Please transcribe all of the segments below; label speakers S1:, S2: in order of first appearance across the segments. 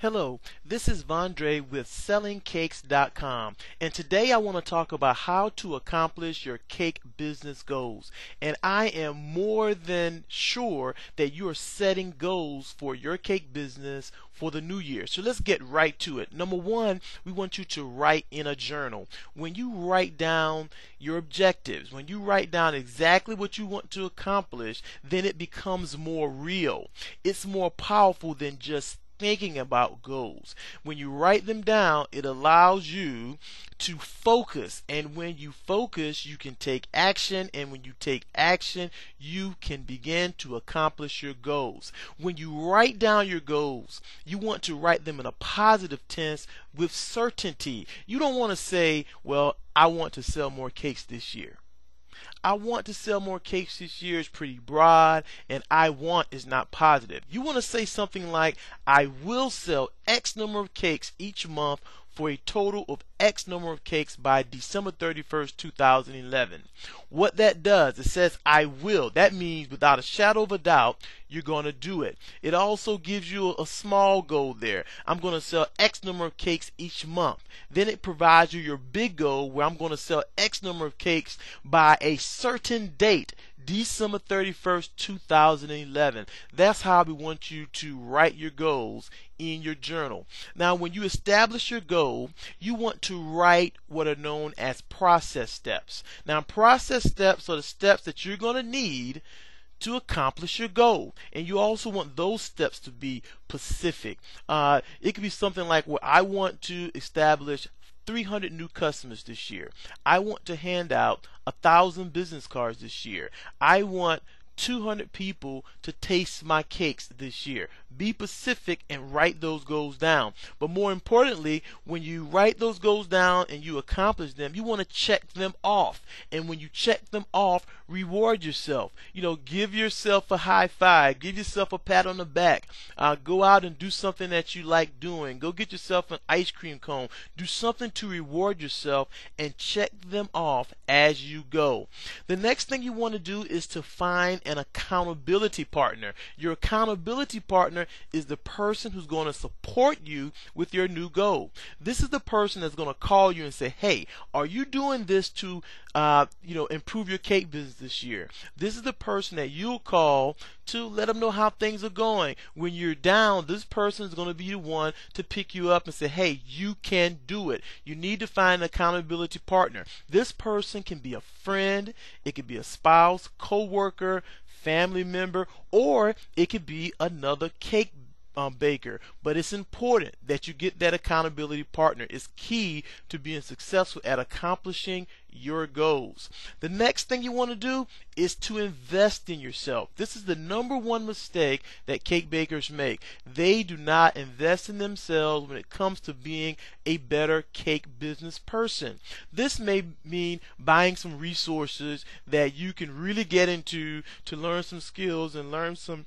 S1: Hello, this is Vondre with SellingCakes.com, and today I want to talk about how to accomplish your cake business goals. And I am more than sure that you are setting goals for your cake business for the new year. So let's get right to it. Number one, we want you to write in a journal. When you write down your objectives, when you write down exactly what you want to accomplish, then it becomes more real. It's more powerful than just thinking about goals. When you write them down, it allows you to focus, and when you focus, you can take action, and when you take action, you can begin to accomplish your goals. When you write down your goals, you want to write them in a positive tense with certainty. You don't want to say, well, I want to sell more cakes this year. I want to sell more cakes this year is pretty broad, and I want is not positive. You want to say something like, I will sell X number of cakes each month for a total of X number of cakes by December 31st, 2011. What that does, it says I will. That means without a shadow of a doubt, you're going to do it. It also gives you a small goal there. I'm going to sell X number of cakes each month. Then it provides you your big goal where I'm going to sell X number of cakes by a certain date. December 31st, 2011. That's how we want you to write your goals in your journal. Now, when you establish your goal, you want to write what are known as process steps. Now, process steps are the steps that you're going to need to accomplish your goal, and you also want those steps to be specific. It could be something like, well, I want to establish 300 new customers this year. I want to hand out 1,000 business cards this year. I want 200 people to taste my cakes this year. Be specific and write those goals down. But more importantly, when you write those goals down and you accomplish them, you want to check them off. And when you check them off, reward yourself. Give yourself a high five. Give yourself a pat on the back. Go out and do something that you like doing. Go get yourself an ice cream cone. Do something to reward yourself and check them off as you go. The next thing you want to do is to find an accountability partner. Your accountability partner is the person who's going to support you with your new goal. This is the person that's going to call you and say, hey, are you doing this to improve your cake business this year? This is the person that you'll call to let them know how things are going. When you're down, this person is going to be the one to pick you up and say, hey, you can do it. You need to find an accountability partner. This person can be a friend, it could be a spouse, co-worker, family member, or it could be another cake baker. But it's important that you get that accountability partner. It's key to being successful at accomplishing your goals. The next thing you want to do is to invest in yourself. This is the number one mistake that cake bakers make. They do not invest in themselves when it comes to being a better cake business person. This may mean buying some resources that you can really get into to learn some skills and learn some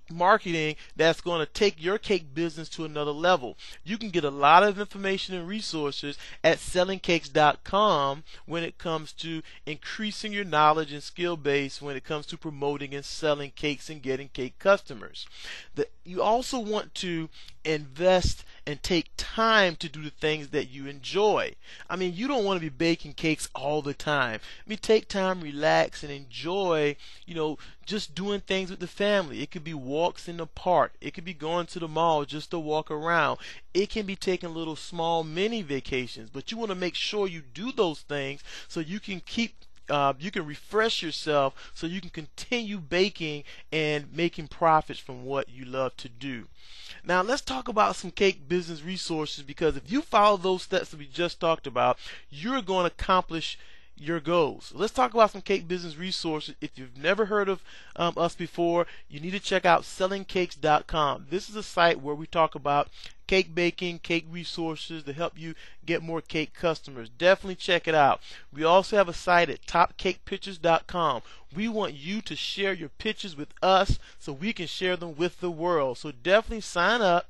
S1: marketing that's going to take your cake business to another level. You can get a lot of information and resources at sellingcakes.com when it comes to increasing your knowledge and skill base when it comes to promoting and selling cakes and getting cake customers. You also want to invest and take time to do the things that you enjoy. You don't want to be baking cakes all the time. Take time, relax, and enjoy, just doing things with the family. It could be walks in the park. It could be going to the mall just to walk around. It can be taking little small mini vacations, but you want to make sure you do those things so you can you can refresh yourself so you can continue baking and making profits from what you love to do. Now let's talk about some cake business resources, because if you follow those steps that we just talked about, you're going to accomplish your goals. Let's talk about some cake business resources. If you've never heard of us before, you need to check out sellingcakes.com. This is a site where we talk about cake baking, cake resources to help you get more cake customers. Definitely check it out. We also have a site at topcakepictures.com. We want you to share your pictures with us so we can share them with the world. So definitely sign up.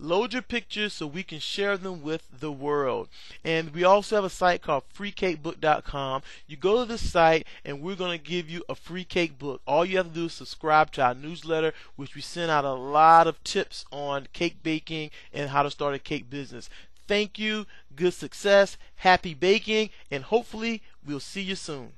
S1: Load your pictures so we can share them with the world. And we also have a site called freecakebook.com. You go to this site and we're going to give you a free cake book. All you have to do is subscribe to our newsletter, which we send out a lot of tips on cake baking and how to start a cake business. Thank you, good success, happy baking, and hopefully we'll see you soon.